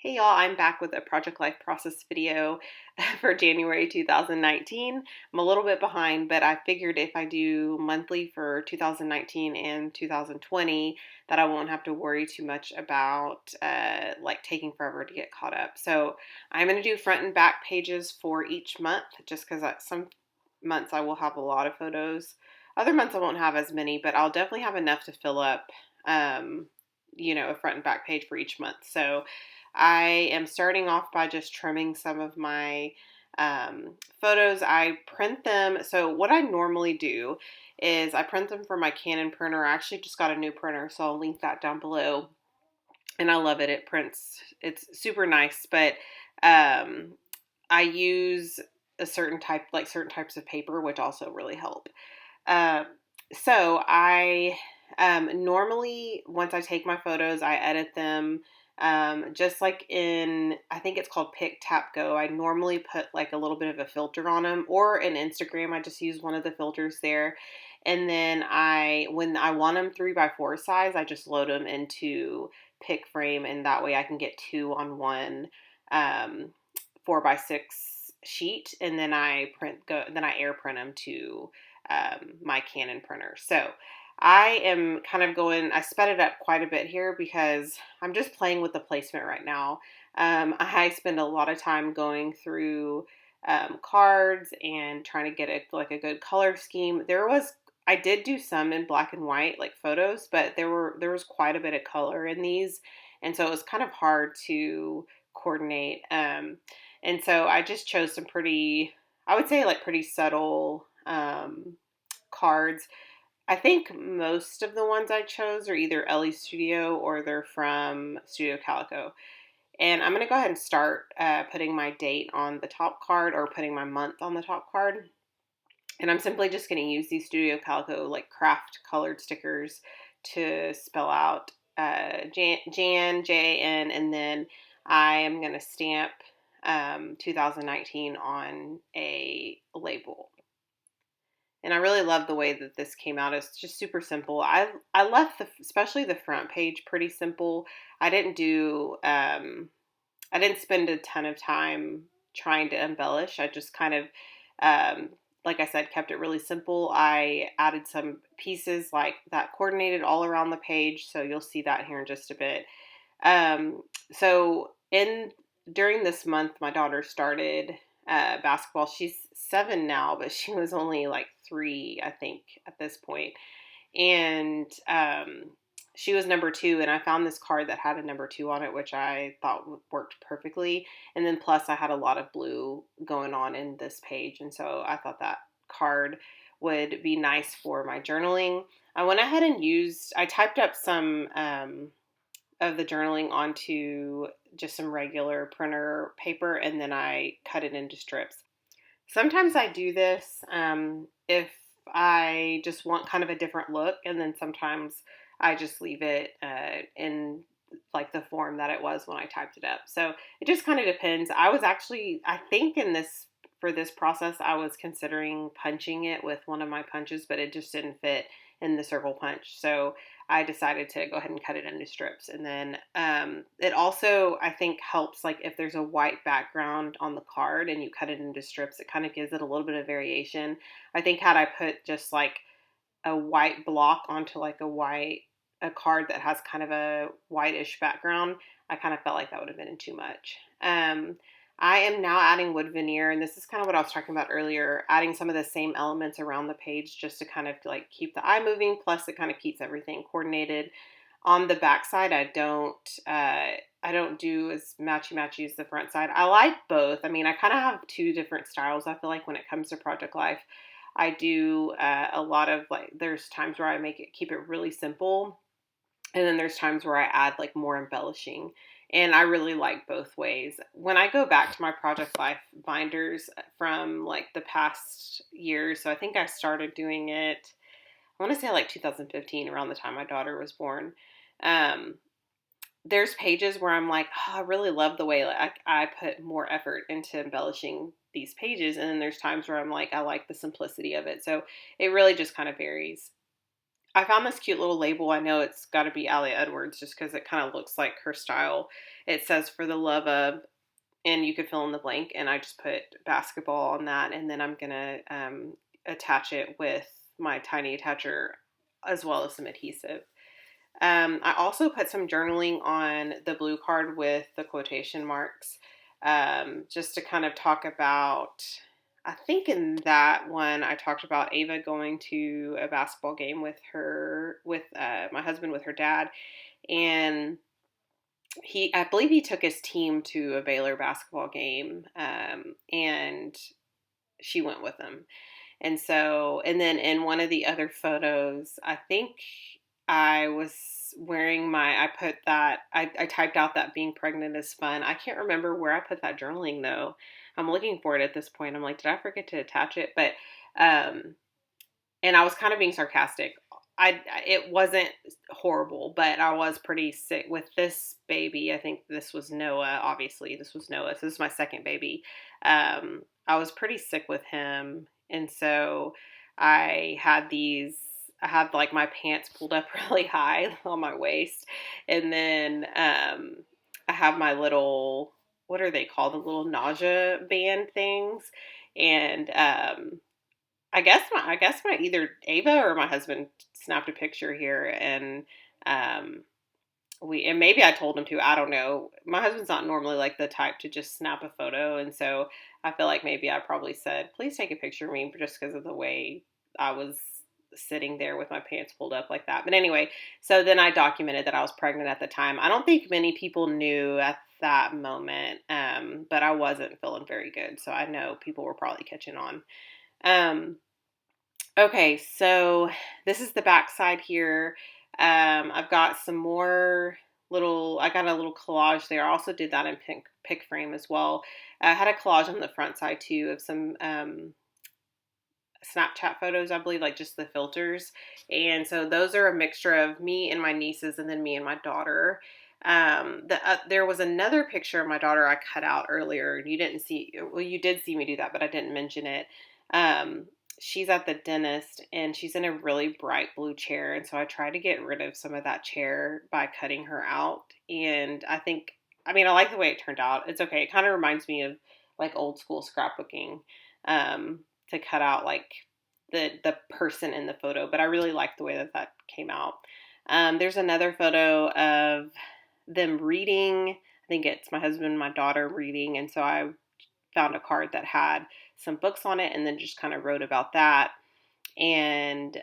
Hey y'all, I'm back with a Project Life Process video for January 2019. I'm a little bit behind, but I figured if I do monthly for 2019 and 2020, that I won't have to worry too much about like taking forever to get caught up. So I'm going to do front and back pages for each month, just because some months I will have a lot of photos. Other months I won't have as many, but I'll definitely have enough to fill up, um, a front and back page for each month. So I am starting off by just trimming some of my photos. I print them. So what I normally do is I print them from my Canon printer. I actually just got a new printer, so I'll link that down below. And I love it. It prints. It's super nice, but um, I use certain types of paper, which also really help. Um, so I normally, once I take my photos, I edit them. Just like I think it's called Pick Tap Go. I normally put like a little bit of a filter on them, or in Instagram, I just use one of the filters there. And then when I want them 3x4 size, I just load them into Pick Frame, and that way I can get two on one 4x6 sheet, and then then I air print them to my Canon printer. So I am kind of I sped it up quite a bit here because I'm just playing with the placement right now. I spend a lot of time going through cards and trying to get a good color scheme. I did do some in black and white, like photos, but there was quite a bit of color in these, and so it was kind of hard to coordinate. And so I just chose some I would say like pretty subtle cards. I think most of the ones I chose are either Ellie Studio or they're from Studio Calico. And I'm going to go ahead and start putting my date on the top card, or putting my month on the top card. And I'm simply just going to use these Studio Calico like craft colored stickers to spell out Jan, and then I am going to stamp 2019 on a label. And I really love the way that this came out. It's just super simple. I left especially the front page pretty simple. I didn't do I didn't spend a ton of time trying to embellish. I just kind of like I said, kept it really simple. I added some pieces like that coordinated all around the page, so you'll see that here in just a bit. Um, so in During this month, my daughter started basketball. She's 7 now, but she was only like 3, I think, at this point. And she was number 2, and I found this card that had a number 2 on it, which I thought worked perfectly. And then plus, I had a lot of blue going on in this page, and so I thought that card would be nice for my journaling. I went ahead and I typed up some of the journaling onto just some regular printer paper, and then I cut it into strips. Sometimes I do this if I just want kind of a different look, and then sometimes I just leave it in like the form that it was when I typed it up. So it just kind of depends. I think for this process, I was considering punching it with one of my punches, but it just didn't fit in the circle punch. So I decided to go ahead and cut it into strips. And then it also, I think, helps like if there's a white background on the card and you cut it into strips, it kind of gives it a little bit of variation. I think had I put just like a white block onto like a card that has kind of a whitish background, I kind of felt like that would have been too much. I am now adding wood veneer, and this is kind of what I was talking about earlier, adding some of the same elements around the page just to kind of like keep the eye moving, plus it kind of keeps everything coordinated. On the back side, I don't do as matchy as the front side. I like both. I mean, I kind of have two different styles. I feel like when it comes to Project Life, I do a lot of like, there's times where keep it really simple, and then there's times where I add like more embellishing. And I really like both ways. When I go back to my Project Life binders from like the past years, so I think I started doing it, I want to say like 2015, around the time my daughter was born. Um, there's pages where I'm like, oh, I really love the way like I put more effort into embellishing these pages. And then there's times where I'm like, I like the simplicity of it. So it really just kind of varies. I found this cute little label. I know it's got to be Allie Edwards just because it kind of looks like her style. It says "For the love of," and you could fill in the blank. And I just put basketball on that, and then I'm gonna attach it with my tiny attacher as well as some adhesive. I also put some journaling on the blue card with the quotation marks, just to kind of talk about. I think in that one I talked about Ava going to a basketball game with my husband, with her dad, and I believe he took his team to a Baylor basketball game, and she went with him. And so, and then in one of the other photos, I think I was wearing I put that, I typed out that being pregnant is fun. I can't remember where I put that journaling though. I'm looking for it at this point. I'm like, did I forget to attach it? But, and I was kind of being sarcastic. It wasn't horrible, but I was pretty sick with this baby. I think this was Noah. Obviously, this was Noah. So this is my second baby. I was pretty sick with him, and so I had these. I had like my pants pulled up really high on my waist, and then I have my little, what are they called? The little nausea band things, and I guess my either Ava or my husband snapped a picture here, and um, and maybe I told him to. I don't know. My husband's not normally like the type to just snap a photo, and so I feel like maybe I probably said, "Please take a picture of me," just because of the way I was sitting there with my pants pulled up like that. But anyway, so then I documented that I was pregnant at the time. I don't think many people knew at that moment, but I wasn't feeling very good, so I know people were probably catching on. Um, Okay, so this is the back side here. I've got some more I got a little collage there. I also did that in pick frame as well. I had a collage on the front side too of some Snapchat photos, I believe, like just the filters. And so those are a mixture of me and my nieces and then me and my daughter. There was another picture of my daughter I cut out earlier. You didn't see, well, you did see me do that, but I didn't mention it. Um, she's at the dentist and she's in a really bright blue chair. And so I tried to get rid of some of that chair by cutting her out. And I like the way it turned out. It's okay. It kind of reminds me of like old school scrapbooking. Um, to cut out like the person in the photo, but I really like the way that came out. There's another photo of them reading. I think it's my husband and my daughter reading, and so I found a card that had some books on it, and then just kind of wrote about that. And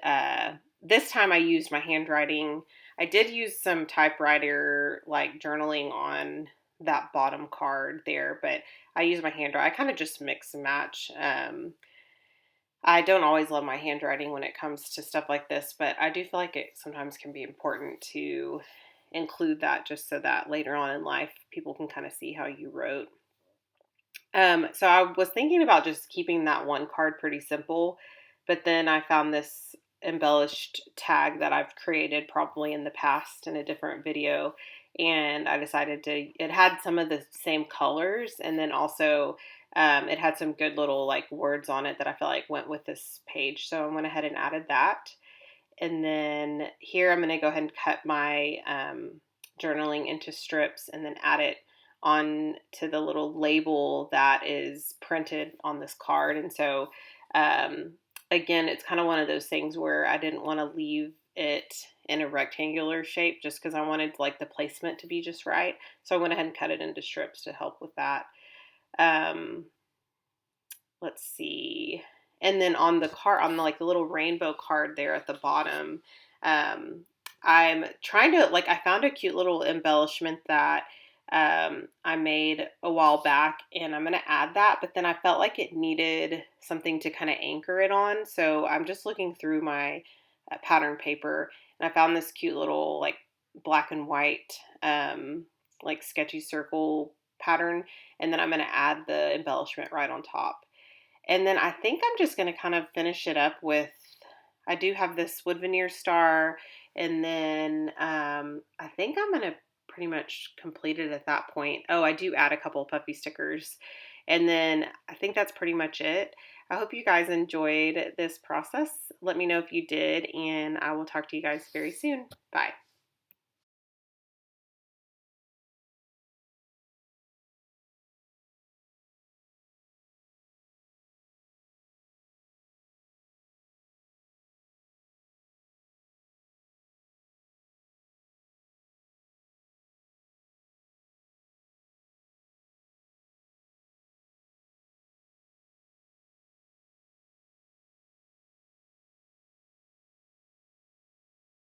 this time I used my handwriting. I did use some typewriter like journaling on that bottom card there, but I used my handwriting. I kind of just mix and match. I don't always love my handwriting when it comes to stuff like this, but I do feel like it sometimes can be important to include that just so that later on in life people can kind of see how you wrote. So I was thinking about just keeping that one card pretty simple, but then I found this embellished tag that I've created probably in the past in a different video, and I decided it had some of the same colors, and then also it had some good little like words on it that I feel like went with this page. So I went ahead and added that. And then here I'm going to go ahead and cut my journaling into strips and then add it on to the little label that is printed on this card. And so, again, it's kind of one of those things where I didn't want to leave it in a rectangular shape just because I wanted like the placement to be just right. So I went ahead and cut it into strips to help with that. Let's see. And then on the card, on the, like the little rainbow card there at the bottom, I'm trying to like, I found a cute little embellishment that I made a while back, and I'm going to add that, but then I felt like it needed something to kind of anchor it on. So I'm just looking through my pattern paper, and I found this cute little like black and white, like sketchy circle pattern. And then I'm going to add the embellishment right on top. And then I think I'm just going to kind of finish it up with, I do have this wood veneer star, and then I think I'm going to pretty much complete it at that point. Oh, I do add a couple of puffy stickers, and then I think that's pretty much it. I hope you guys enjoyed this process. Let me know if you did, and I will talk to you guys very soon. Bye.